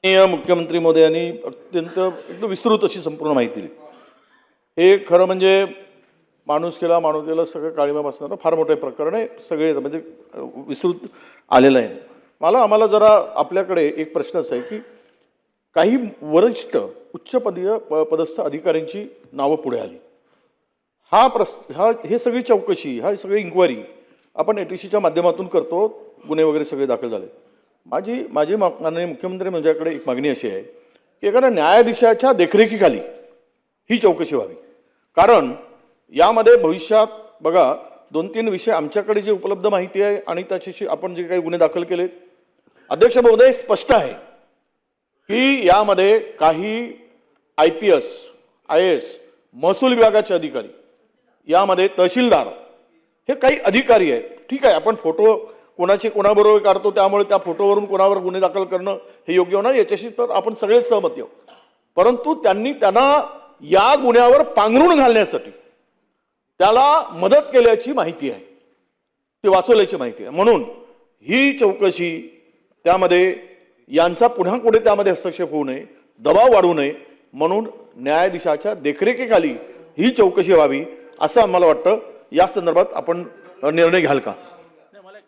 मुख्यमंत्री महोदयांनी अत्यंत एकदम विस्तृत अशी संपूर्ण माहिती दिली. हे खरं म्हणजे माणुसकीला सगळं काळीमा असणारं फार मोठं प्रकरण आहे. सगळे म्हणजे विस्तृत आलेलं आहे. आम्हाला जरा आपल्याकडे एक प्रश्न असा आहे की काही वरिष्ठ उच्चपदीय पदस्थ अधिकाऱ्यांची नावं पुढे आली. हे सगळी चौकशी, हा सगळी इन्क्वायरी आपण ATCच्या माध्यमातून करतो. गुन्हे वगैरे सगळे दाखल झाले. माझी माननीय मुख्यमंत्री मंत्र्यांकडे एक मागणी अशी आहे की एखाद्या न्यायाधीशाच्या देखरेखीखाली ही चौकशी व्हावी. कारण यामध्ये भविष्यात बघा 2-3 विषय आमच्याकडे जे उपलब्ध माहिती आहे आणि त्याच्याशी आपण जे काही गुन्हे दाखल केले, अध्यक्ष महोदय, स्पष्ट आहे की यामध्ये काही IPS, IAS, महसूल विभागाचे अधिकारी, यामध्ये तहसीलदार, हे काही अधिकारी आहेत. ठीक आहे, आपण फोटो कोणाबरोबर काढतो त्यामुळे त्या फोटोवरून कोणावर गुन्हे दाखल करणं हे योग्य होणार, याच्याशी तर आपण सगळेच सहमत आहोत. परंतु त्यांना या गुन्ह्यावर पांघरून घालण्यासाठी त्याला मदत केल्याची माहिती आहे, ती वाचवल्याची माहिती आहे. म्हणून ही चौकशी, त्यामध्ये यांचा पुन्हा कुठे त्यामध्ये हस्तक्षेप होऊ नये, दबाव वाढू नये, म्हणून न्यायाधीशाच्या देखरेखीखाली ही चौकशी व्हावी असं आम्हाला वाटतं. या संदर्भात आपण निर्णय घ्याल का?